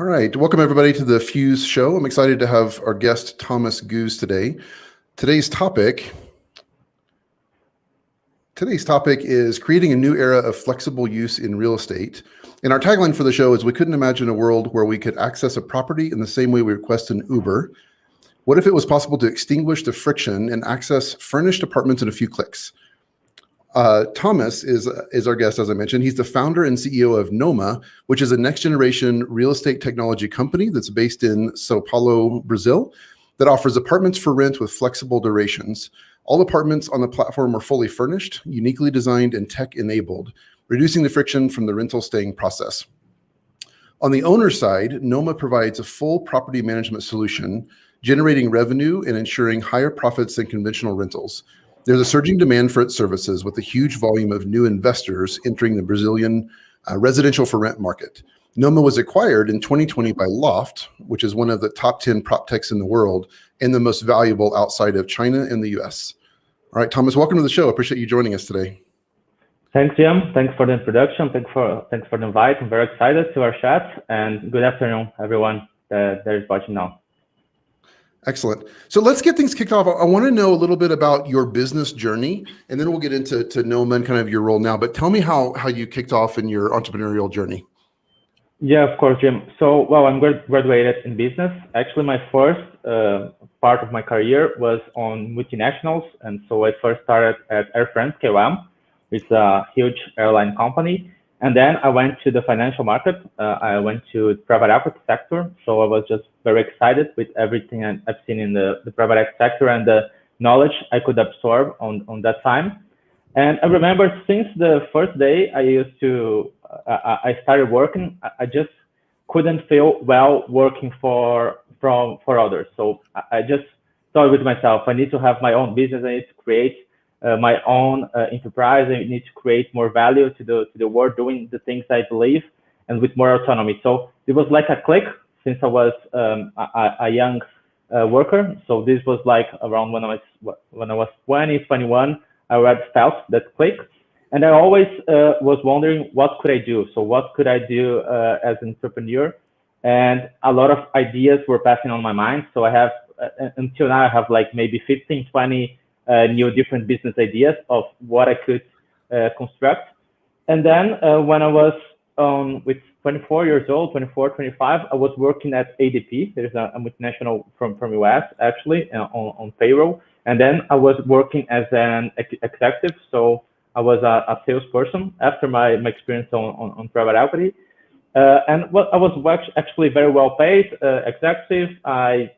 All right, welcome everybody to the Fuse Show. I'm excited to have our guest Thomaz Guz today. Today's topic is creating a new era of flexible use in real estate. And our tagline for the show is, we couldn't imagine a world where we could access a property in the same way we request an Uber. What if it was possible to extinguish the friction and access furnished apartments in a few clicks? Thomaz is our guest, as I mentioned. He's the founder and CEO of Nomad, which is a next generation real estate technology company that's based in Sao Paulo, Brazil, that offers apartments for rent with flexible durations. All apartments on the platform are fully furnished, uniquely designed, and tech enabled, reducing the friction from the rental staying process. On the owner side, Nomad provides a full property management solution, generating revenue and ensuring higher profits than conventional rentals. There's a surging demand for its services, with a huge volume of new investors entering the Brazilian residential for rent market. Nomad was acquired in 2020 by Loft, which is one of the top 10 prop techs in the world and the most valuable outside of China and the US. All right, Thomaz, welcome to the show. I appreciate you joining us today. Thanks, Jim. Thanks for the introduction. Thanks for the invite. I'm very excited to our chat, and good afternoon, everyone that is watching now. Excellent. So let's get things kicked off. I want to know a little bit about your business journey, and then we'll get into Nomad, kind of your role now. But tell me how you kicked off in your entrepreneurial journey. Yeah, of course, Jim. So, well, I'm graduated in business. Actually, my first part of my career was on multinationals, and so I first started at Air France KLM. It's a huge airline company. And then I went to the financial market. I went to the private equity sector. So I was just very excited with everything I've seen in the private equity sector and the knowledge I could absorb on that time. And I remember since the first day I started working, I just couldn't feel well working for others. So I just thought with myself, I need to have my own business. I need to create my own enterprise. I need to create more value to the world, doing the things I believe, and with more autonomy. So it was like a click since I was a young worker. So this was like around when I was 20, 21. I already felt that click, and I always was wondering, what could I do? So what could I do as an entrepreneur? And a lot of ideas were passing on my mind. So I have until now I have like maybe 15, 20 new different business ideas of what I could construct. And then when I was with 24 years old, 24, 25, I was working at ADP. There's a multinational from US, actually, on payroll. And then I was working as an executive. So I was a salesperson after my experience on private equity. And I was actually very well paid executive. I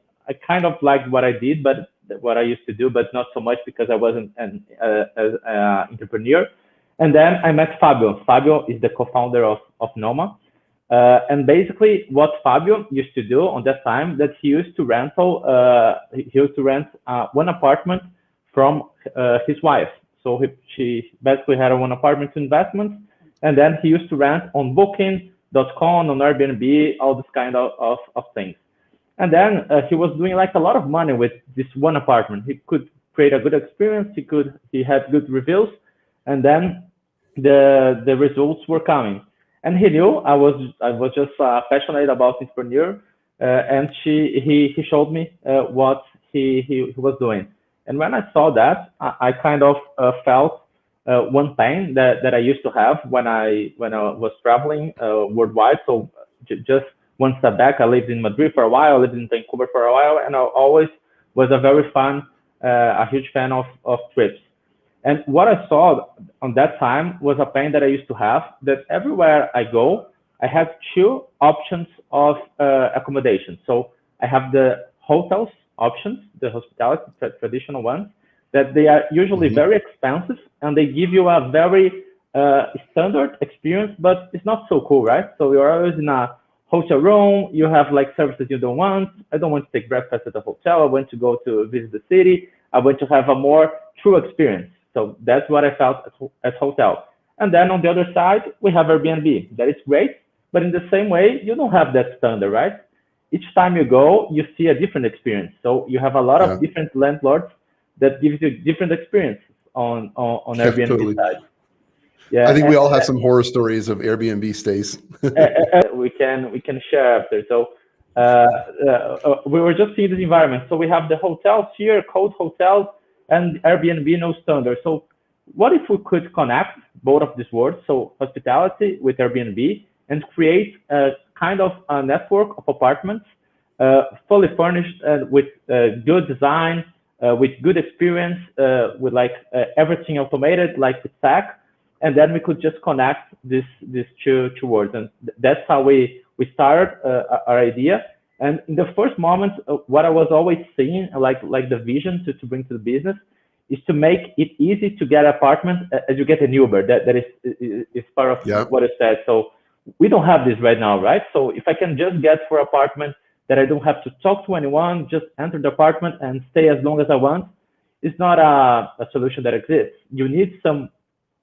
kind of liked what I did, but what I used to do, but not so much because I wasn't an entrepreneur. And then I met Fabio. Fabio is the co-founder of Nomad. And basically what Fabio used to do on that time, that he used to rent one apartment from his wife. So she basically had one apartment investment, and then he used to rent on Booking.com, on Airbnb, all this kind of things. And then he was doing like a lot of money with this one apartment. He could create a good experience. He had good reviews, and then the results were coming. And he knew I was just passionate about entrepreneur, and he showed me what he was doing. And when I saw that, I kind of felt one pain that I used to have when I was traveling worldwide. So just one step back, I lived in Madrid for a while, I lived in Vancouver for a while, and I always was a huge fan of trips. And what I saw on that time was a pain that I used to have, that everywhere I go, I have two options of accommodation. So I have the hotels options, the hospitality traditional ones, that they are usually very expensive, and they give you a very standard experience, but it's not so cool, right? So you're always in a hotel room, you have like services you don't want. I don't want to take breakfast at the hotel. I want to go to visit the city. I want to have a more true experience. So that's what I felt at hotel. And then on the other side, we have Airbnb. That is great, but in the same way, you don't have that standard, right? Each time you go, you see a different experience. So you have a lot of different landlords that gives you different experience on Airbnb totally. side. Yeah, I think we all have some horror stories of Airbnb stays. we can share after. So we were just seeing this environment. So we have the hotels here, cold hotels, and Airbnb no standard. So what if we could connect both of these worlds, so hospitality with Airbnb, and create a kind of a network of apartments, fully furnished with good design, with good experience, with like everything automated, like with tech, and then we could just connect these two worlds, and that's how we started our idea. And in the first moment, what I was always seeing, like the vision to bring to the business, is to make it easy to get an apartment as you get an Uber. That is part of what I said. So we don't have this right now, right? So if I can just get for apartment that I don't have to talk to anyone, just enter the apartment and stay as long as I want, it's not a solution that exists. You need some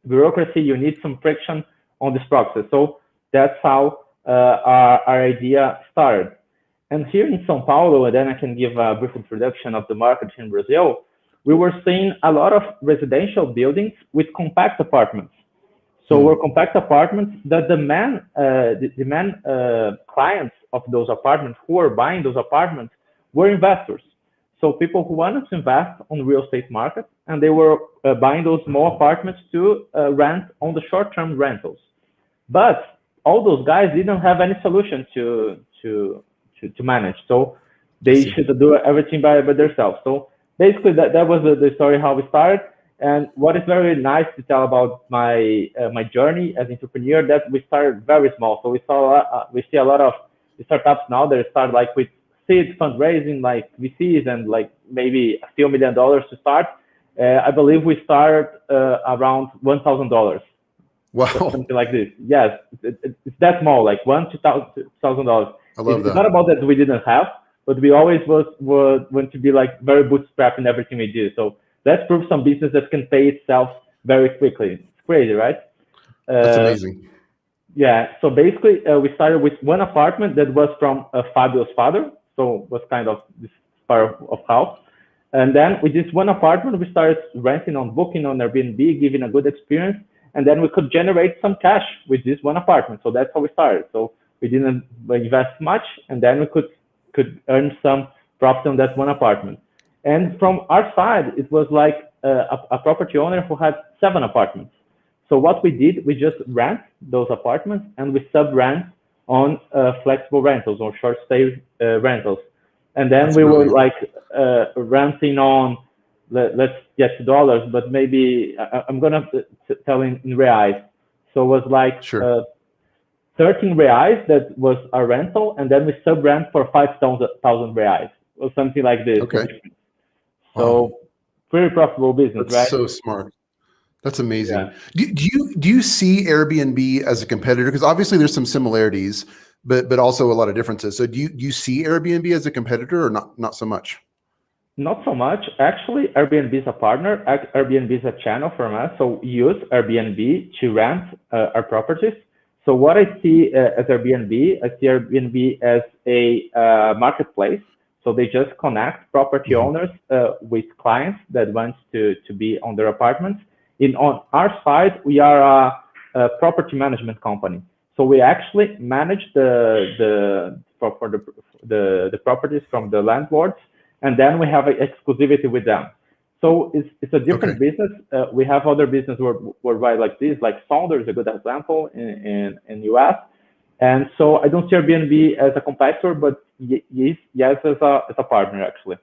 bureaucracy, you need some friction on this process. So that's how our idea started. And here in São Paulo, and then I can give a brief introduction of the market in Brazil, we were seeing a lot of residential buildings with compact apartments. So were compact apartments that the main clients of those apartments who were buying those apartments were investors. So people who wanted to invest on real estate market, and they were buying those small apartments to rent on the short-term rentals. But all those guys didn't have any solution to manage. So they should do everything by themselves. So basically that was the story how we started. And what is very nice to tell about my journey as an entrepreneur, that we started very small. So we see a lot of startups now that start like with seed fundraising, like VCs, and like maybe a few $1 million to start. I believe we started around $1,000. Wow. Something like this. Yes, it's that small, like $1,000 to $2,000. I love that. It's not about that we didn't have, but we always want to be like very bootstrapped in everything we do. So let's prove some business that can pay itself very quickly. It's crazy, right? That's amazing. Yeah. So basically, we started with one apartment that was from Fabio's father. So it was kind of this part of house. And then with this one apartment, we started renting on Booking, on Airbnb, giving a good experience. And then we could generate some cash with this one apartment. So that's how we started. So we didn't invest much, and then we could earn some profit on that one apartment. And from our side, it was like a property owner who had 7 apartments. So what we did, we just rent those apartments, and we sub-rent on flexible rentals or short stay rentals. And then we were like renting on, let's get to dollars, but maybe I'm gonna tell in reais. So it was like 13 reais that was our rental, and then we sub-rent for 5,000 reais or something like this. Okay. So very profitable business, That's right? so smart. That's amazing. Yeah. Do you see Airbnb as a competitor? Because obviously there's some similarities, but also a lot of differences. So do you see Airbnb as a competitor, or not so much? Not so much. Actually, Airbnb is a partner. Airbnb is a channel from us. So we use Airbnb to rent our properties. So what I see as Airbnb, I see Airbnb as a marketplace. So they just connect property owners with clients that want to be on their apartments. On our side, we are a property management company. So we actually manage the properties from the landlords, and then we have an exclusivity with them. So it's a different business. We have other business worldwide like this, like Sonder is a good example in US. And so I don't see Airbnb as a competitor, but yes as a partner, actually.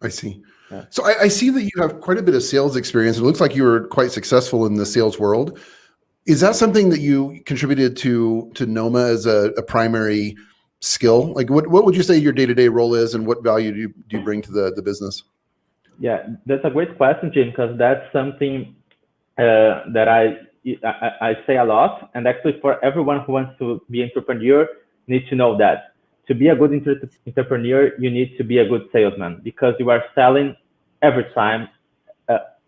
I see. Yeah. So I see that you have quite a bit of sales experience. It looks like you were quite successful in the sales world. Is that something that you contributed to Nomad as a primary skill? Like what would you say your day-to-day role is, and what value do you bring to the business? Yeah, that's a great question, Jim, because that's something that I say a lot. And actually for everyone who wants to be an entrepreneur, needs to know that. To be a good entrepreneur, you need to be a good salesman, because you are selling every time,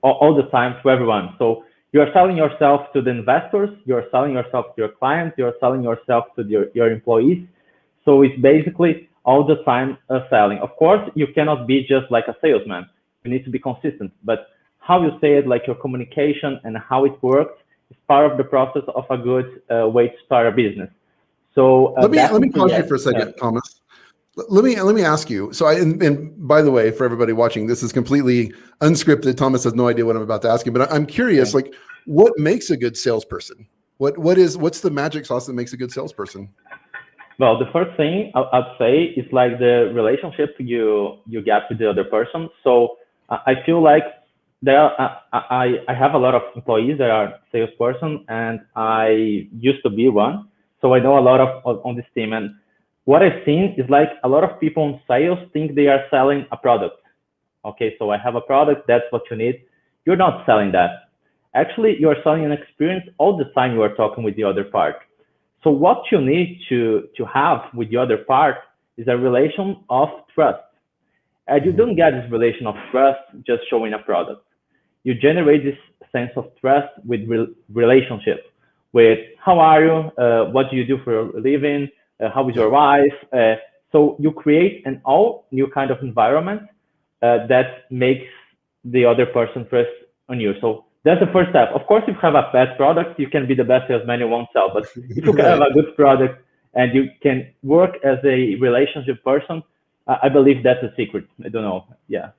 all the time to everyone. So you are selling yourself to the investors, you are selling yourself to your clients, you are selling yourself to your employees. So it's basically all the time selling. Of course, you cannot be just like a salesman. You need to be consistent, but how you say it, like your communication and how it works, is part of the process of a good way to start a business. So let me pause yes. you for a second, Thomas. Let me ask you. So and by the way, for everybody watching, this is completely unscripted. Thomas has no idea what I'm about to ask him, but I'm curious, like, what makes a good salesperson? What's the magic sauce that makes a good salesperson? Well, the first thing I'd say is like the relationship you get with the other person. So I feel like I have a lot of employees that are salesperson, and I used to be one. So I know a lot of on this team. And what I've seen is like a lot of people in sales think they are selling a product. Okay, so I have a product, that's what you need. You're not selling that. Actually, you're selling an experience all the time you are talking with the other part. So what you need to have with the other part is a relation of trust. And you don't get this relation of trust just showing a product. You generate this sense of trust with relationship, with how are you, what do you do for a living, how is your wife. So you create an all new kind of environment that makes the other person trust on you. So that's the first step. Of course, if you have a bad product, you can be the best salesman you won't sell. But if you have a good product and you can work as a relationship person, I believe that's a secret. I don't know. Yeah.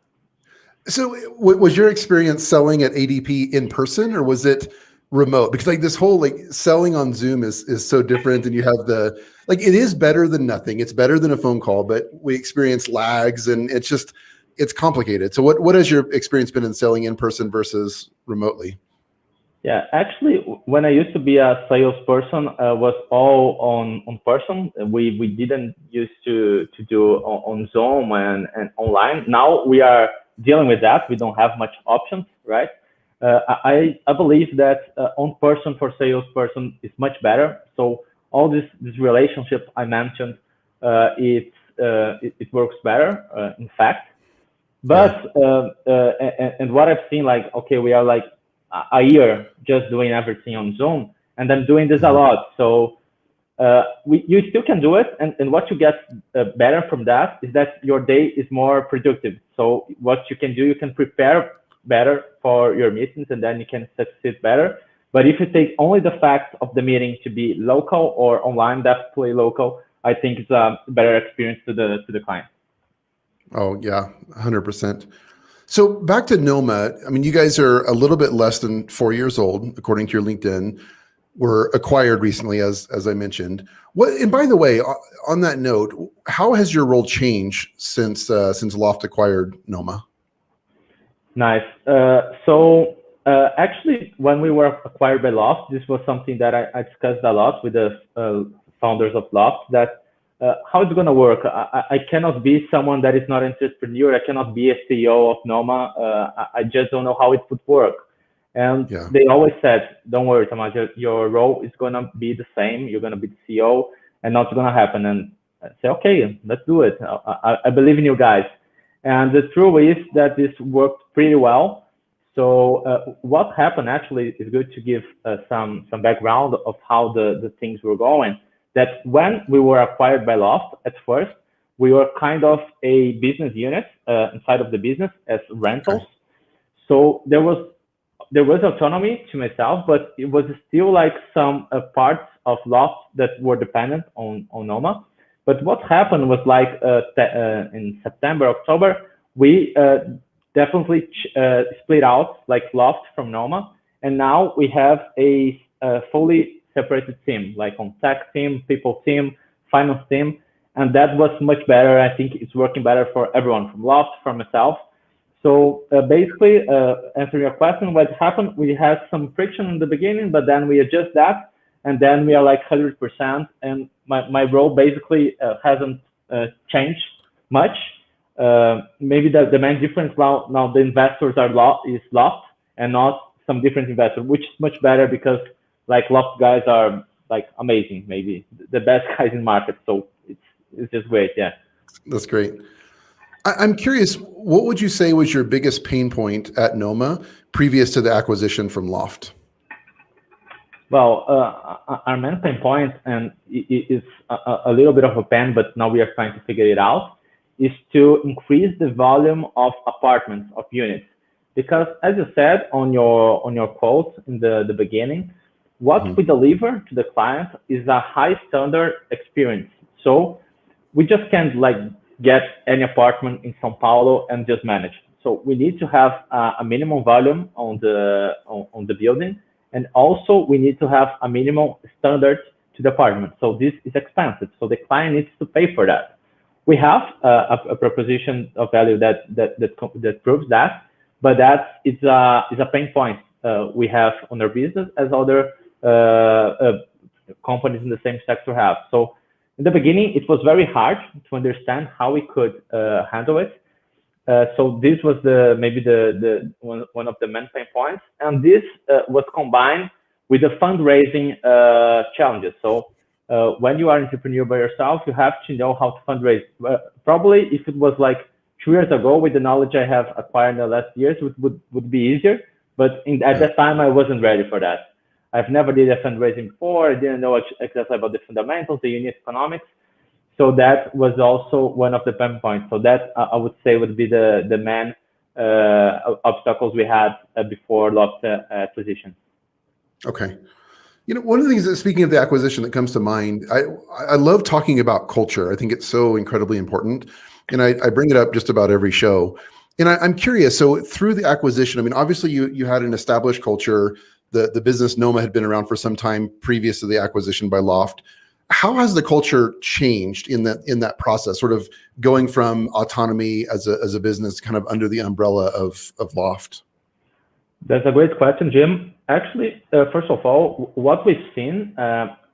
So was your experience selling at ADP in person, or was it remote? Because like this whole like selling on Zoom is so different, and you have the like it is better than nothing. It's better than a phone call, but we experience lags, and it's complicated. So what has your experience been in selling in person versus remotely? Yeah, actually, when I used to be a salesperson, was all on person. We didn't used to do on Zoom and online. Now we are dealing with that. We don't have much options, right? I believe that on person for salesperson is much better. So all this relationship I mentioned, it works better, in fact. But and what I've seen, like, okay, we are like a year just doing everything on Zoom, and I'm doing this a lot. So you still can do it, and what you get better from that is that your day is more productive. So what you can do, you can prepare better for your meetings, and then you can succeed better. But if you take only the fact of the meeting to be local or online, definitely local, I think it's a better experience to the client. Oh yeah, 100%. So back to Nomad. I mean, you guys are a little bit less than 4 years old, according to your LinkedIn. Were acquired recently, as I mentioned. What? And by the way, on that note, how has your role changed since Loft acquired Noma? Nice. Actually, when we were acquired by Loft, this was something that I discussed a lot with the founders of Loft, that how it's going to work. I cannot be someone that is not an entrepreneur. I cannot be a CEO of Noma. I just don't know how it would work. And they always said, don't worry, Thomaz, your role is going to be the same. You're going to be the CEO, and nothing's going to happen. And I say, okay, let's do it. I believe in you guys. And the truth is that this worked pretty well. So what happened actually is good to give some background of how the things were going. That when we were acquired by Loft at first, we were kind of a business unit inside of the business as rentals. Okay. So there was autonomy to myself, but it was still like some parts of Loft that were dependent on Noma. But what happened was like in September, October, we definitely split out like Loft from Noma, and now we have a fully separated team, like on tech team, people team, finance team, and that was much better. I think it's working better for everyone, from Loft, from myself. So basically, answering your question, what happened, we had some friction in the beginning, but then we adjust that, and then we are like 100%, and my role basically hasn't changed much. Maybe the main difference now the investors are Loft and not some different investor, which is much better because like Loft guys are like amazing, maybe the best guys in market. So it's just great. Yeah. That's great. I'm curious, what would you say was your biggest pain point at Noma previous to the acquisition from Loft? Well, our main pain point, and it is a little bit of a pain, but now we are trying to figure it out, is to increase the volume of apartments, of units. because as you said on your quote in the beginning, what we deliver to the client is a high standard experience. So we just can't like get any apartment in São Paulo and just manage. So we need to have a minimum volume on the building, and also we need to have a minimum standard to the apartment. So this is expensive. So the client needs to pay for that. We have a proposition of value that proves that, but that is a pain point we have on our business as other companies in the same sector have. So in the beginning, it was very hard to understand how we could handle it. So this was maybe the one of the main pain points, and this was combined with the fundraising challenges. So when you are an entrepreneur by yourself, you have to know how to fundraise. Probably if it was like 2 years ago, with the knowledge I have acquired in the last years, it would be easier. But at that time, I wasn't ready for that. I've never did a fundraising before. I didn't know exactly about the fundamentals, the unit economics. So that was also one of the pain points. So that I would say would be the main obstacles we had before Loft acquisition. Okay. You know, one of the things that, speaking of the acquisition, that comes to mind, I love talking about culture. I think it's so incredibly important. And I bring it up just about every show. And I'm curious, so through the acquisition, I mean, obviously you had an established culture. The business Nomad had been around for some time previous to the acquisition by Loft. How has the culture changed in that process, sort of going from autonomy as a business kind of under the umbrella of Loft? That's a great question, Jim. Actually, first of all, what we've seen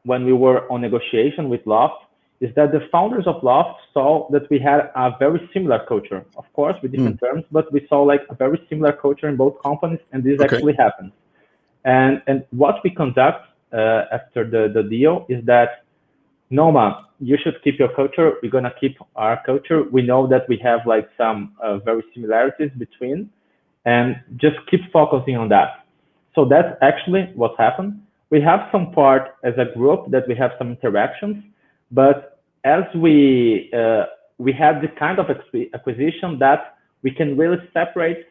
when we were on negotiation with Loft is that the founders of Loft saw that we had a very similar culture, of course, with different terms, but we saw like a very similar culture in both companies, and this actually happened. And what we conduct after the deal is that, Nomad, you should keep your culture. We're gonna keep our culture. We know that we have like some very similarities between, and just keep focusing on that. So that's actually what happened. We have some part as a group that we have some interactions, but as we had this kind of acquisition that we can really separate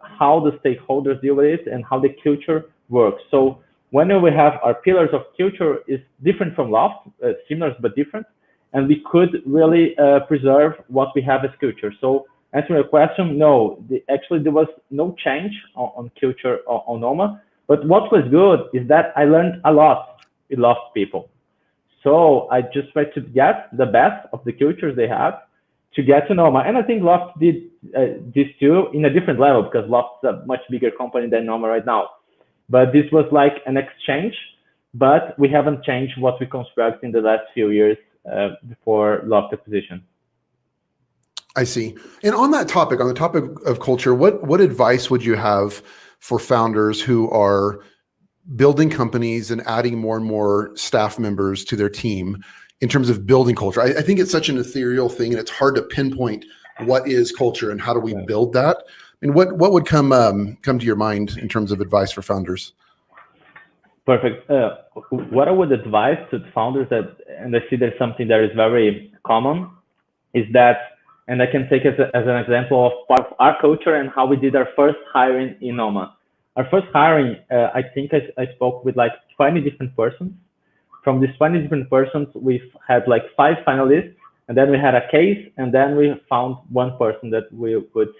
how the stakeholders deal with it and how the culture works. So when we have our pillars of culture is different from Loft, similar but different, and we could really preserve what we have as culture. So answering your question, no, actually there was no change on culture on Nomad. But what was good is that I learned a lot with Loft people. So I just tried to get the best of the cultures they have to get to Nomad. And I think Loft did this too in a different level, because Loft is a much bigger company than Nomad right now. But this was like an exchange, but we haven't changed what we construct in the last few years before Loft acquisition. I see. And on that topic, on the topic of culture, what advice would you have for founders who are building companies and adding more and more staff members to their team in terms of building culture? I think it's such an ethereal thing, and it's hard to pinpoint what is culture and how do we build that. And what would come to your mind in terms of advice for founders? Perfect. What I would advise to founders and I see there's something that is very common, is that, and I can take as an example of part of our culture and how we did our first hiring in Nomad. Our first hiring, I think I spoke with like 20 different persons. From these 20 different persons, we've had like 5 finalists, and then we had a case, and then we found one person that we could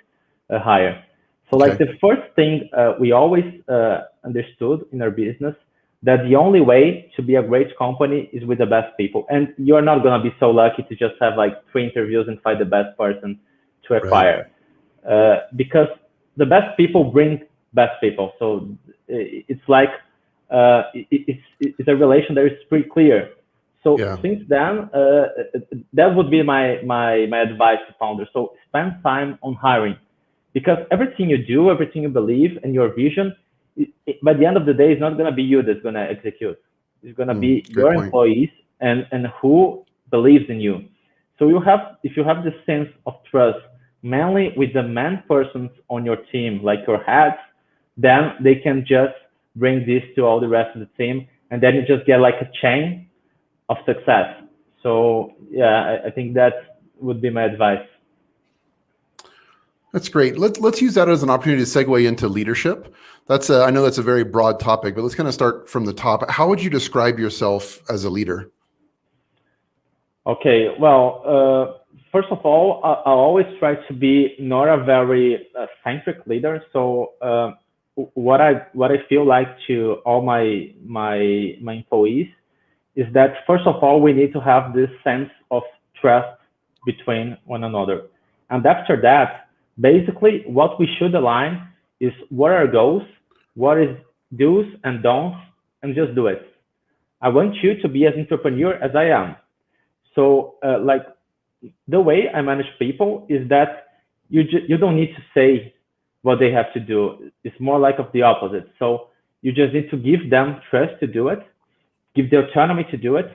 hire. So like the first thing we always understood in our business, that the only way to be a great company is with the best people. And you're not going to be so lucky to just have like 3 interviews and find the best person to acquire. Because the best people bring best people. So it's like, it's a relation that is pretty clear. So since then, that would be my advice to founders. So spend time on hiring, because everything you do, everything you believe, and your vision, by the end of the day, it's not going to be you that's going to execute. It's going to be your employees and who believes in you. So if you have the sense of trust, mainly with the main persons on your team, like your heads, then they can just bring this to all the rest of the team, and then you just get like a chain of success. So yeah, I think that would be my advice. That's great. Let's use that as an opportunity to segue into leadership. I know that's a very broad topic, but let's kind of start from the top. How would you describe yourself as a leader? Okay, well, first of all, I always try to be not a very centric leader. So what I feel like to all my employees is that first of all we need to have this sense of trust between one another, and after that, basically what we should align is what are goals, what is do's and don'ts, and just do it. I want you to be as entrepreneur as I am. So like the way I manage people is that you don't need to say what they have to do. It's more like of the opposite. So you just need to give them trust to do it, give the autonomy to do it,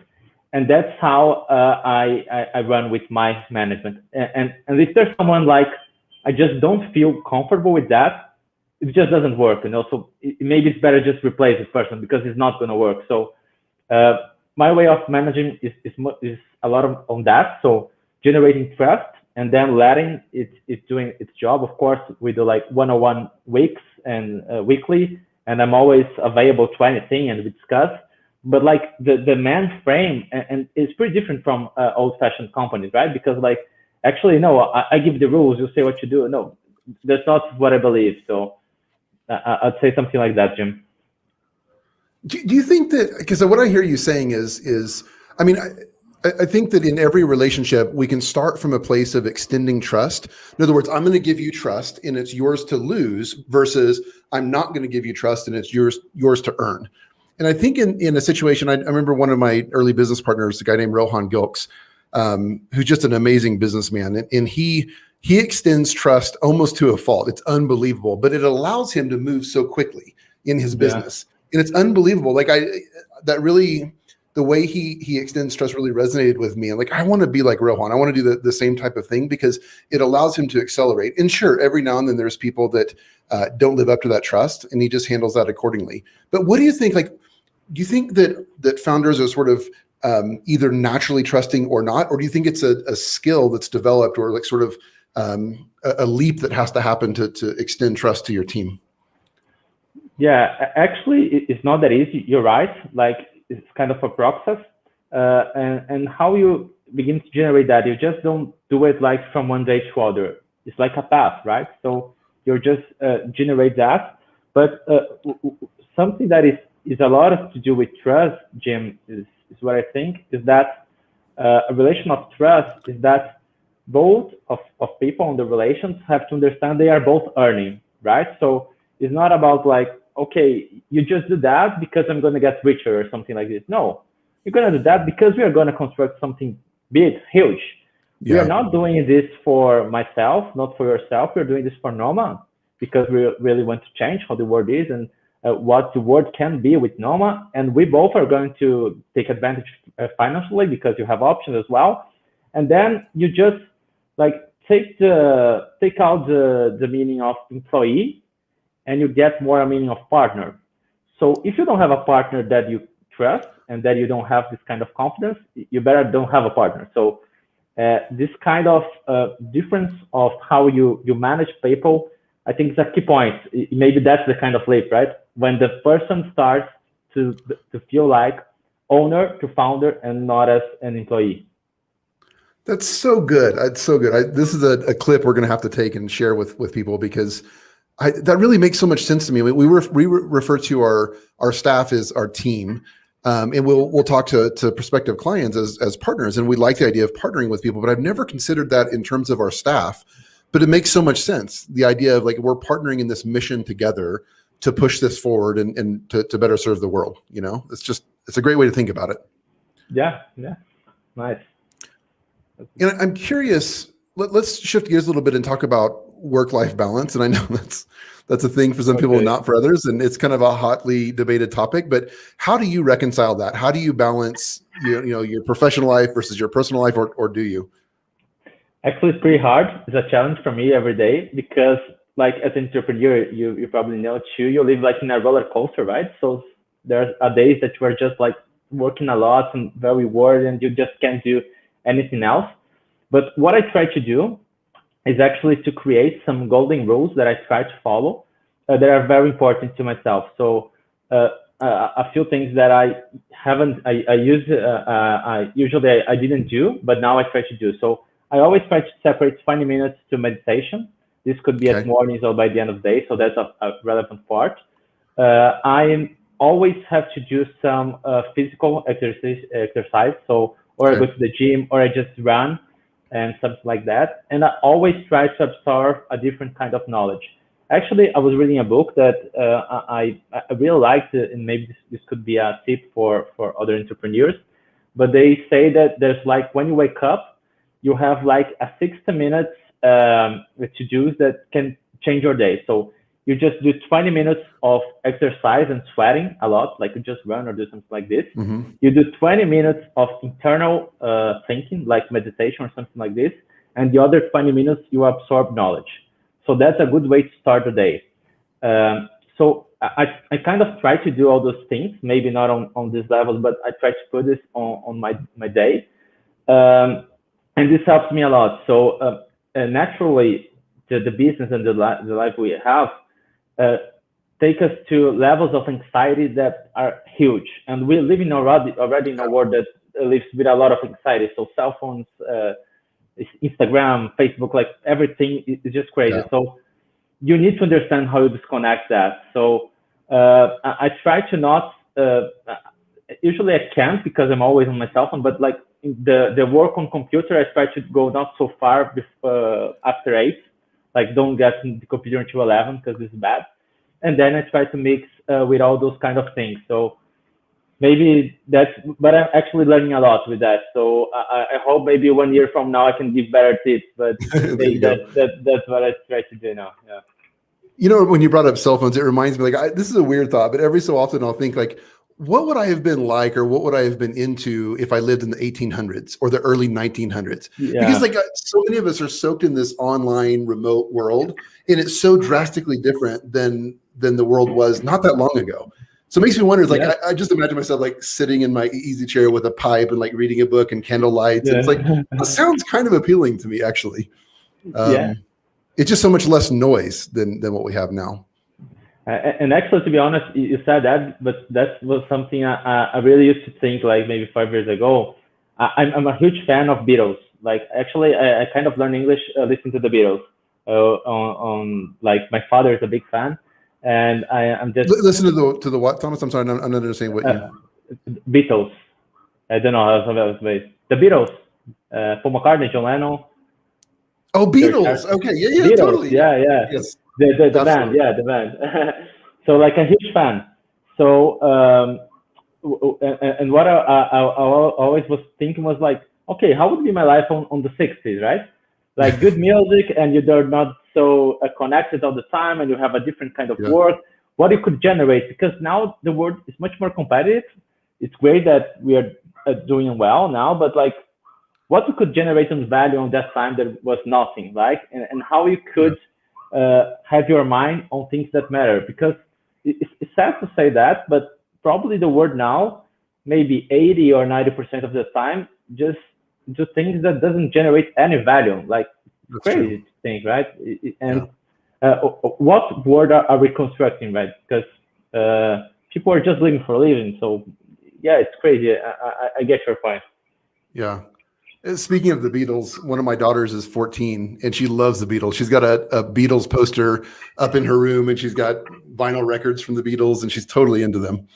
and that's how I run with my management. And if there's someone like I just don't feel comfortable with that, it just doesn't work. And also maybe it's better just replace this person because it's not going to work. So my way of managing is a lot on that. So generating trust and then letting it doing its job. Of course, we do like one-on-one weeks and weekly, and I'm always available to anything and we discuss. But like the main frame, and it's pretty different from old-fashioned companies, right? Because like actually, no, I give the rules, you say what you do. No, that's not what I believe. So I'd say something like that, Jim. Do you think that, because what I hear you saying is, I mean, I think that in every relationship, we can start from a place of extending trust. In other words, I'm going to give you trust and it's yours to lose versus I'm not going to give you trust and it's yours to earn. And I think in a situation, I remember one of my early business partners, a guy named Rohan Gilks, who's just an amazing businessman. And he extends trust almost to a fault. It's unbelievable, but it allows him to move so quickly in his business. And it's unbelievable. Like the way he extends trust really resonated with me. And like, I want to be like Rohan. I want to do the same type of thing because it allows him to accelerate. And sure, every now and then there's people that don't live up to that trust, and he just handles that accordingly. But what do you think? Like, do you think that founders are sort of either naturally trusting or not, or do you think it's a skill that's developed, or like sort of a leap that has to happen to extend trust to your team? Yeah, actually, it's not that easy. You're right. Like it's kind of a process, and how you begin to generate that, you just don't do it like from one day to other. It's like a path, right? So you just generate that. But something that is a lot to do with trust, Jim, is what I think is that a relation of trust is that both of people in the relations have to understand they are both earning, right? So it's not about like, okay, you just do that because I'm going to get richer or something like this. No, you're going to do that because we are going to construct something big, huge. Yeah. We are not doing this for myself, not for yourself. We're doing this for Nomad because we really want to change how the world is and what the world can be with Nomad. And we both are going to take advantage financially because you have options as well. And then you just like take out the meaning of employee, and you get more a meaning of partner. So if you don't have a partner that you trust and that you don't have this kind of confidence, you better don't have a partner. So this kind of difference of how you manage people, I think is a key point. Maybe that's the kind of leap, right? When the person starts to feel like owner to founder and not as an employee. That's so good. It's so good. This is a clip we're going to have to take and share with people because that really makes so much sense to me. We refer to our staff as our team, and we'll talk to prospective clients as partners, and we like the idea of partnering with people. But I've never considered that in terms of our staff. But it makes so much sense. The idea of like we're partnering in this mission together to push this forward and to better serve the world. You know, it's a great way to think about it. Yeah, nice. And I'm curious. Let's shift gears a little bit and talk about work-life balance. And I know that's a thing for some people, not for others. And it's kind of a hotly debated topic, but how do you reconcile that? How do you balance your professional life versus your personal life, or do you? Actually, it's pretty hard. It's a challenge for me every day because like as an entrepreneur, you probably know too, you live like in a roller coaster, right? So there are days that you are just like working a lot and very worried and you just can't do anything else. But what I try to do, is actually to create some golden rules that I try to follow that are very important to myself. So a few things that I haven't, I use, usually I didn't do, but now I try to do. So I always try to separate 20 minutes to meditation. This could be at mornings or by the end of the day. So that's a relevant part. I always have to do some physical exercise. So, or I go to the gym, or I just run and something like that. And I always try to absorb a different kind of knowledge. Actually, I was reading a book that I really liked, and maybe this could be a tip for other entrepreneurs. But they say that there's like, when you wake up, you have like a 60 minutes to-dos that can change your day. So you just do 20 minutes of exercise and sweating a lot, like you just run or do something like this. You do 20 minutes of internal thinking, like meditation or something like this. And the other 20 minutes, you absorb knowledge. So that's a good way to start the day. So I kind of try to do all those things, maybe not on this level, but I try to put this on my day. And this helps me a lot. So naturally, the business and the life we have take us to levels of anxiety that are huge. And we're living already in a world that lives with a lot of anxiety. So cell phones, Instagram, Facebook, like everything is just crazy. So you need to understand how you disconnect that. So I try to not, usually I can't because I'm always on my cell phone, but like the work on computer, I try to go not so far after 8, like don't get the computer until 11 because it's bad. And then I try to mix with all those kind of things. So maybe that's, but I'm actually learning a lot with that. So I hope maybe 1 year from now I can give better tips, but that's what I try to do now. Yeah. You know, when you brought up cell phones, it reminds me, like, this is a weird thought, but every so often I'll think like, what would I have been like, or what would I have been into if I lived in the 1800s or the early 1900s? Because like so many of us are soaked in this online remote world, and it's so drastically different than the world was not that long ago. So it makes me wonder, like, I just imagine myself like sitting in my easy chair with a pipe and like reading a book and candle lights. It's like, it sounds kind of appealing to me, actually. It's just so much less noise than what we have now. And actually, to be honest, you said that, but that was something I really used to think like maybe 5 years ago. I'm a huge fan of Beatles. Like actually, I kind of learned English listening to the Beatles. On like my father is a big fan, and I'm just listen to the what, Thomas? I'm sorry, I'm not understanding what you. Beatles. I don't know how that was based. The Beatles, Paul McCartney, John Lennon. Oh, Beatles. Okay, yeah, Beatles, totally. Yeah. Yes. The band, the band. So like a huge fan. So and what I always was thinking was like, okay, how would be my life on the 60s, right? Like good music, and you're not so connected all the time, and you have a different kind of work. What you could generate, because now the world is much more competitive. It's great that we are doing well now, but like what you could generate on value on that time that was nothing, right? And how you could have your mind on things that matter, because it's sad to say that, but probably the world now, maybe 80 or 90% of the time, just do things that doesn't generate any value. Like it's crazy to think, right? And what world are we constructing, right? Because people are just living for a living. So yeah, it's crazy. I get your point. Yeah. Speaking of the Beatles, one of my daughters is 14 and she loves the Beatles. She's got a Beatles poster up in her room, and she's got vinyl records from the Beatles, and she's totally into them.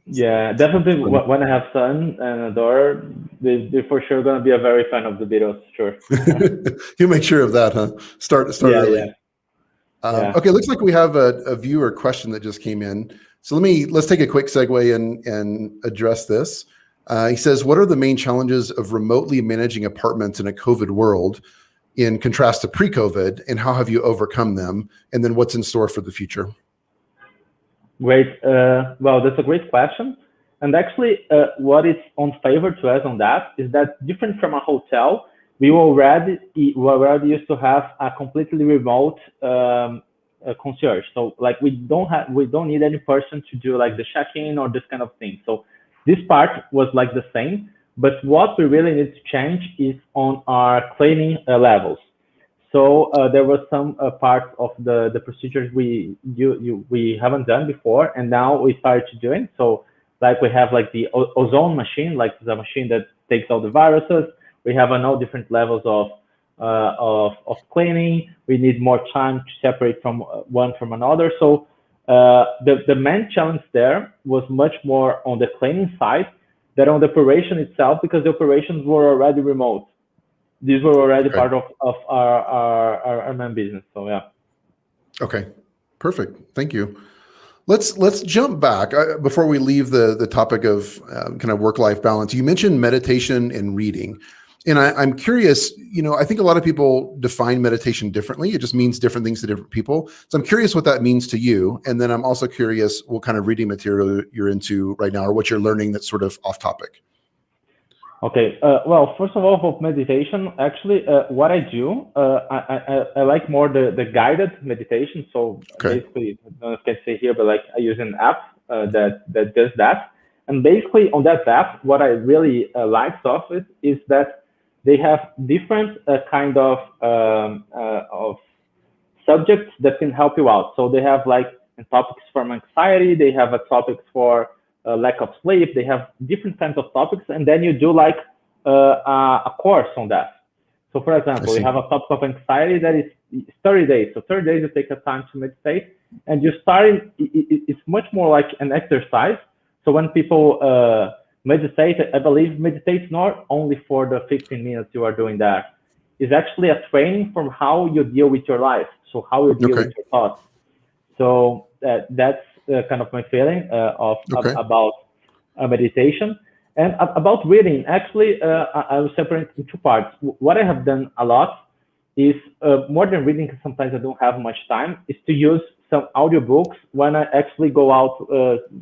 Yeah, definitely. When I have son and a daughter, they're for sure going to be a very fan of the Beatles. Sure. You make sure of that, huh? Start early. Yeah. Okay, looks like we have a viewer question that just came in. So let's take a quick segue and address this. He says, what are the main challenges of remotely managing apartments in a COVID world in contrast to pre-COVID, and how have you overcome them? And then what's in store for the future? Great. Well, that's a great question. And actually, what is on favor to us on that is that different from a hotel, we already used to have a completely remote concierge. So like we don't need any person to do like the check-in or this kind of thing. So this part was like the same, but what we really need to change is on our cleaning levels. So there was some parts of the procedures we haven't done before, and now we started to doing. So like we have like the ozone machine, like the machine that takes all the viruses. We have all different levels of cleaning. We need more time to separate from one from another. So the main challenge there was much more on the cleaning side than on the operation itself, because the operations were already remote. These were already Okay. part of our main business. So yeah. Okay, perfect. Thank you. Let's jump back before we leave the topic of kind of work-life balance. You mentioned meditation and reading, and I'm curious. I think a lot of people define meditation differently. It just means different things to different people. So I'm curious what that means to you, and then I'm also curious what kind of reading material you're into right now, or what you're learning that's sort of off topic. Okay. Well, first of all, for meditation, actually, what I do, I like more the guided meditation. So Okay. basically, I don't know if I can say here, but like I use an app that does that. And basically, on that app, what I really like of it is that they have different kind of subjects that can help you out. So they have like topics from anxiety, they have topics for lack of sleep, they have different kinds of topics, and then you do like a course on that. So for example, you have a topic of anxiety that is 30 days. So 30 days you take a time to meditate, and you start, it's much more like an exercise. So when people meditate, I believe meditate's not only for the 15 minutes you are doing that. It's actually a training from how you deal with your life. So how you deal with your thoughts. So that's kind of my feeling about meditation. And about reading, actually, I will separate in two parts. What I have done a lot is more than reading, because sometimes I don't have much time, is to use some audiobooks when I actually go out,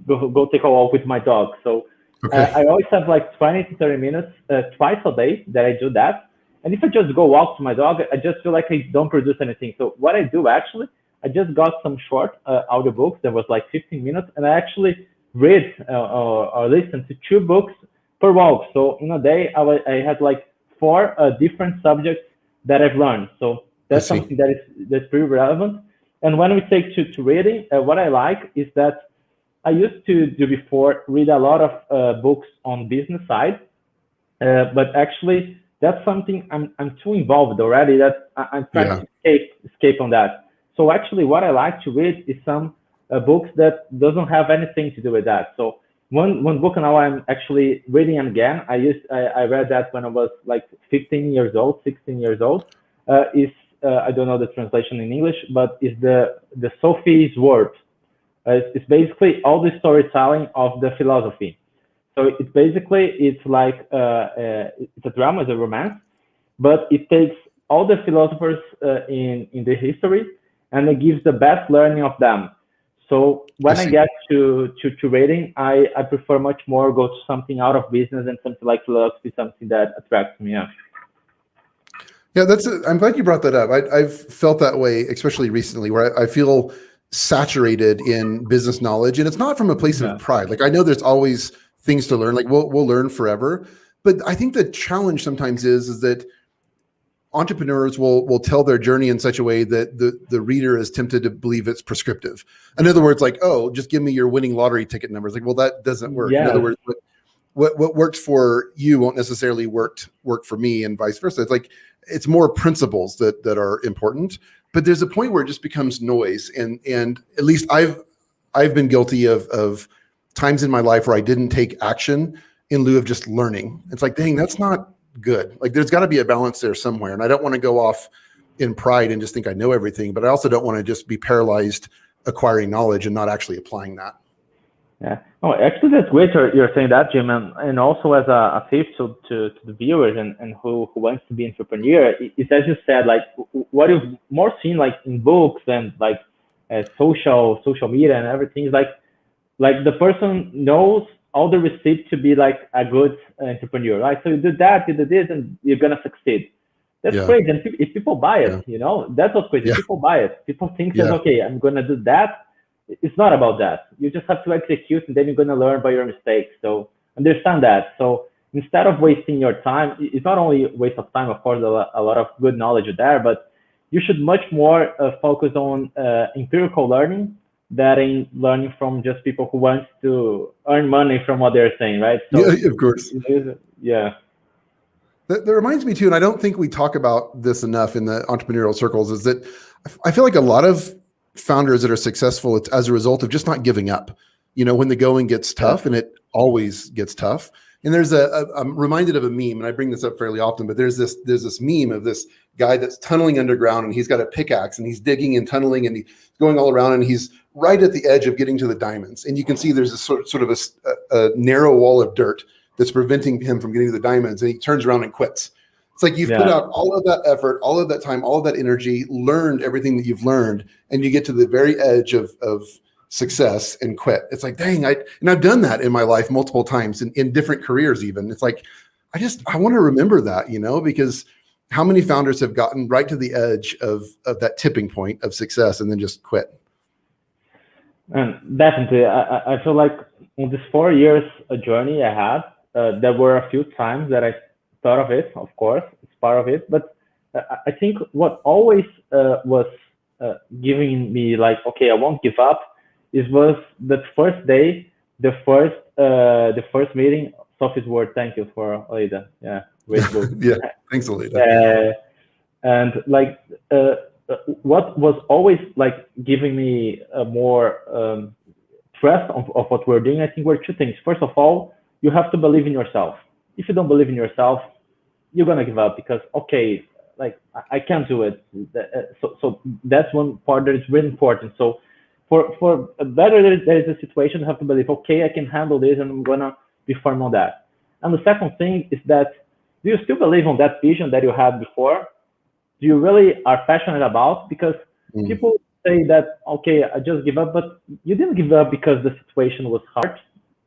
go take a walk with my dog. So I always have like 20 to 30 minutes twice a day that I do that. And if I just go walk to my dog, I just feel like I don't produce anything. So what I do actually, I just got some short audiobooks that was like 15 minutes, and I actually read or listen to 2 books per walk. So in a day, I had like 4 different subjects that I've learned. So that's something that's pretty relevant. And when we take to reading, what I like is that I used to do before read a lot of books on business side, but actually that's something I'm too involved already that I'm trying to escape on that. So actually what I like to read is some books that doesn't have anything to do with that. So one book now I'm actually reading again. I read that when I was like 15 years old, 16 years old. I don't know the translation in English, but is the Sophie's Word. It's basically all the storytelling of the philosophy. So it's like it's a drama, it's a romance, but it takes all the philosophers in the history, and it gives the best learning of them. So when I get to reading, I prefer much more go to something out of business and something like philosophy, something that attracts me. Yeah, I'm glad you brought that up. I've felt that way, especially recently, where I feel saturated in business knowledge, and it's not from a place of pride. Like I know there's always things to learn. Like we'll learn forever, but I think the challenge sometimes is that entrepreneurs will tell their journey in such a way that the reader is tempted to believe it's prescriptive. In other words, like, oh, just give me your winning lottery ticket numbers. Like, well, that doesn't work. In other words, what works for you won't necessarily work for me, and vice versa. It's like it's more principles that are important. But there's a point where it just becomes noise, and at least I've been guilty of times in my life where I didn't take action in lieu of just learning. It's like, dang, that's not good. Like there's got to be a balance there somewhere. And I don't want to go off in pride and just think I know everything, but I also don't want to just be paralyzed acquiring knowledge and not actually applying that. Yeah. Oh, actually, that's great you're saying that, Jim. And also as a tip to the viewers and who wants to be an entrepreneur, it's as you said, like what is more seen like in books and like social media and everything is like the person knows all the receipts to be like a good entrepreneur, right? So you do that, you do this, and you're gonna succeed. That's crazy. And if people buy it, that's what's crazy. People buy it. People think that, okay, I'm gonna do that. It's not about that. You just have to execute, and then you're gonna learn by your mistakes. So understand that. So instead of wasting your time, it's not only a waste of time, of course, a lot of good knowledge there, but you should much more focus on empirical learning than in learning from just people who want to earn money from what they're saying, right? So, yeah, of course. Yeah. That reminds me too, and I don't think we talk about this enough in the entrepreneurial circles, is that I feel like a lot of founders that are successful, it's as a result of just not giving up. You know, when the going gets tough, and it always gets tough. And there's I'm reminded of a meme, and I bring this up fairly often, but there's this meme of this guy that's tunneling underground, and he's got a pickaxe, and he's digging and tunneling, and he's going all around, and he's right at the edge of getting to the diamonds. And you can see there's a sort of a narrow wall of dirt that's preventing him from getting to the diamonds, and he turns around and quits. It's like you've put out all of that effort, all of that time, all of that energy, learned everything that you've learned, and you get to the very edge of success and quit. It's like, dang, and I've done that in my life multiple times in different careers even. It's like, I want to remember that, you know, because how many founders have gotten right to the edge of that tipping point of success and then just quit? And definitely, I feel like in this 4 years journey I had, there were a few times that I thought of it. Of course, it's part of it. But I think what always was giving me like, okay, I won't give up, was the first day, the first meeting. Sophie's word, thank you for Alida. Yeah, great book. Yeah, thanks, Alida. And like, what was always like giving me a more trust of what we're doing, I think were two things. First of all, you have to believe in yourself. If you don't believe in yourself, you're gonna give up because, okay, like I can't do it. So that's one part that is really important. So for better there is a situation, you have to believe, okay, I can handle this and I'm gonna be firm on that. And the second thing is that, do you still believe on that vision that you had before? Do you really are passionate about? Because people say that, okay, I just give up, but you didn't give up because the situation was hard.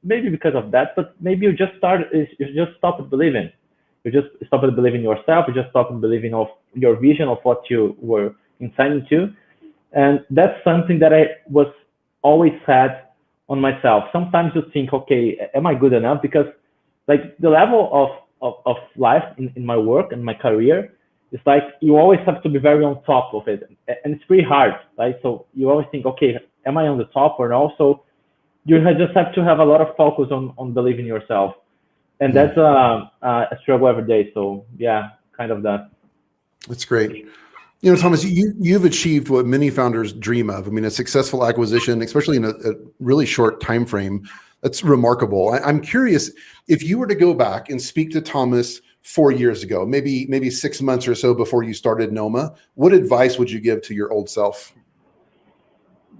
Maybe because of that, but maybe you just stopped believing. You just stopped believing yourself. You just stopped believing of your vision of what you were intending to. And that's something that I was always had on myself. Sometimes you think, okay, am I good enough? Because like the level of life in my work and my career, it's like you always have to be very on top of it. And it's pretty hard, right? So you always think, okay, am I on the top or not? So you just have to have a lot of focus on believing yourself. And that's a struggle every day. So yeah, kind of that. That's great. You know, Thomaz, you've achieved what many founders dream of. I mean, a successful acquisition, especially in a really short time frame. That's remarkable. I'm curious, if you were to go back and speak to Thomaz 4 years ago, maybe 6 months or so before you started Noma, what advice would you give to your old self?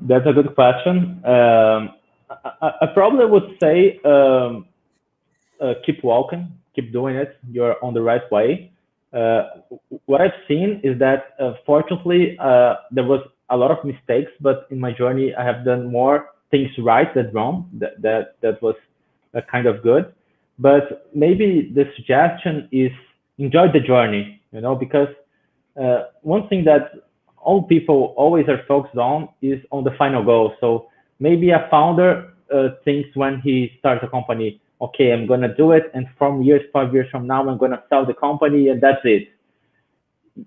That's a good question. I probably would say keep walking, keep doing it. You're on the right way. What I've seen is that fortunately there was a lot of mistakes, but in my journey I have done more things right than wrong. That was kind of good. But maybe the suggestion is enjoy the journey, you know, because one thing that all people always are focused on is on the final goal. So maybe a founder thinks when he starts a company, okay, I'm going to do it. And 5 years from now, I'm going to sell the company and that's it.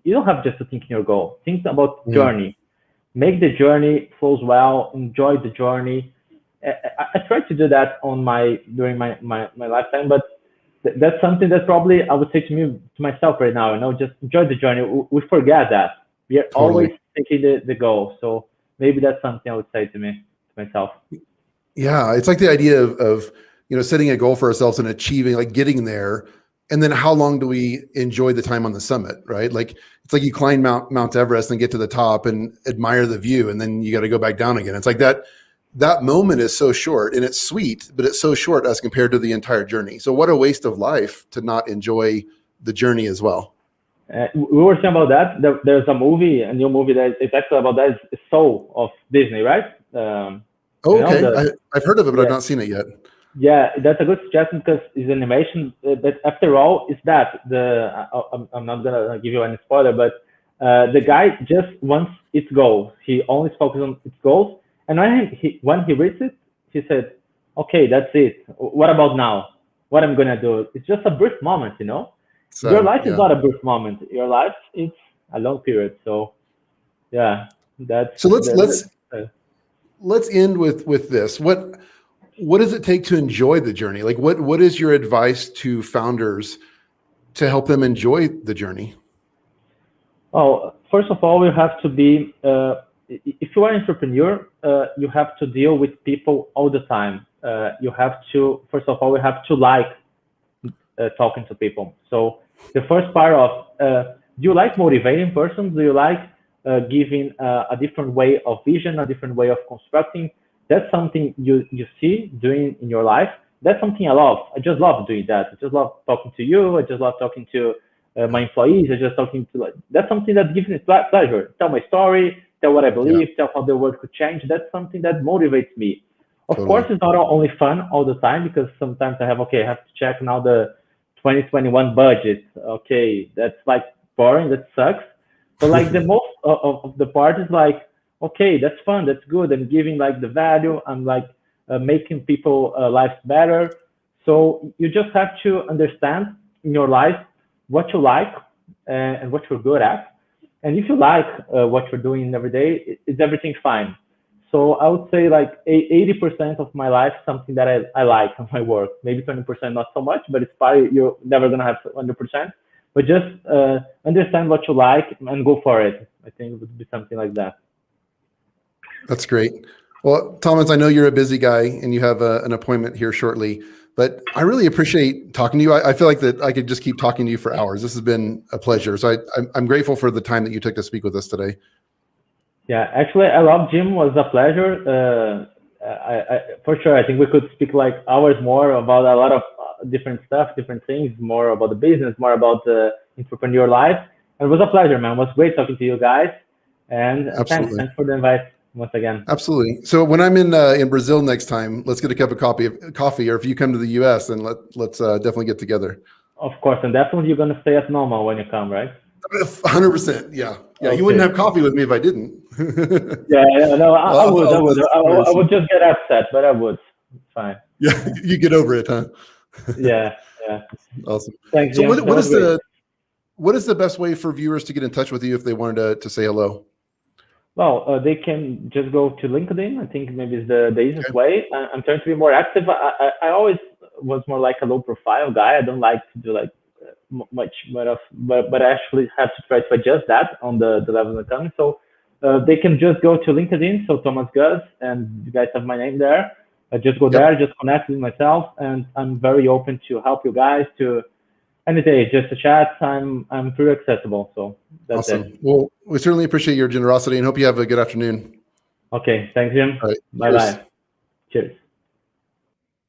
You don't have just to think in your goal. Think about journey. Make the journey flows well. Enjoy the journey. I tried to do that during my lifetime, but that's something that probably I would say to myself right now, you know, just enjoy the journey. We forget that. We are always thinking the goal. So maybe that's something I would say to myself. Yeah, it's like the idea of you know, setting a goal for ourselves and achieving, like getting there. And then how long do we enjoy the time on the summit, right? Like, it's like you climb Mount Everest and get to the top and admire the view. And then you got to go back down again. It's like that moment is so short and it's sweet, but it's so short as compared to the entire journey. So what a waste of life to not enjoy the journey as well. We were saying about that. There's a new movie that is actually about that. It's Soul of Disney, right? Okay. I've heard of it, but I've not seen it yet. Yeah, that's a good suggestion because it's animation. But after all, is that I'm not gonna give you any spoiler, but the guy just wants its goals. He only focuses on its goals, and when he reads it, he said, "Okay, that's it. What about now? What I'm gonna do?" It's just a brief moment, you know. So, your life is not a brief moment. Your life is a long period. So Yeah, So that's let's end with this. What does it take to enjoy the journey? Like what is your advice to founders to help them enjoy the journey? well, first of all, you have to be, if you are an entrepreneur, you have to deal with people all the time. You have to, first of all, you have to like talking to people. So the first part of, do you like motivating persons? Do you like giving a different way of vision, a different way of constructing? That's something you see doing in your life. That's something I love. I just love doing that. I just love talking to you. I just love talking to my employees. I just talking to, like, that's something that gives me pleasure. Tell my story, tell what I Yeah, believe, tell how the world could change. That's something that motivates me. Of course, totally. it's not only fun all the time, because sometimes I have, okay, I have to check now the 2021 budget. Okay, that's like boring. That sucks. But like the most of the part is like, okay, that's fun. That's good. I'm giving like the value. I'm like making people lives better. So you just have to understand in your life what you like and what you're good at. And if you like what you're doing every day, it's everything fine. So I would say like 80% of my life, something that I like on my work. Maybe 20% not so much, but it's probably you're never gonna have 100%. But just understand what you like and go for it. I think it would be something like that. That's great. Well, Thomas, I know you're a busy guy and you have an appointment here shortly, but I really appreciate talking to you. I feel like that I could just keep talking to you for hours. This has been a pleasure. So I'm grateful for the time that you took to speak with us today. Yeah, actually, I love Jim. Was a pleasure. For sure, I think we could speak like hours more about a lot of different stuff, different things, more about the business, more about the entrepreneur life. And it was a pleasure, man. It was great talking to you guys. And Absolutely. thanks for the invite once again. Absolutely. So when I'm in Brazil next time, let's get a cup of coffee, or if you come to the US, then let's definitely get together. Of course, and definitely you're gonna stay at Nomad when you come, right? 100%. Yeah. Yeah. You wouldn't Okay. have coffee with me if I didn't. Yeah, yeah, no, I Well, would, I would, I'll I would just get upset, but I would. It's fine. yeah, you get over it, huh? Yeah, yeah. Awesome. Thanks, So Jim. That was great. what is the best way for viewers to get in touch with you if they wanted to say hello? Well, they can just go to LinkedIn. I think maybe it's the easiest Okay. way. I'm trying to be more active. I always was more like a low profile guy. I don't like to do like much, but I actually have to try to adjust that on the level of the company. So they can just go to LinkedIn. So Thomaz Guz, and you guys have my name there. Just go there, Yep. just connect with myself, and I'm very open to help you guys to any day, just a chat. I'm pretty accessible. So that's it. Awesome. Well, we certainly appreciate your generosity and hope you have a good afternoon. Okay, thanks, Jim. All right. Bye Cheers. bye. Cheers.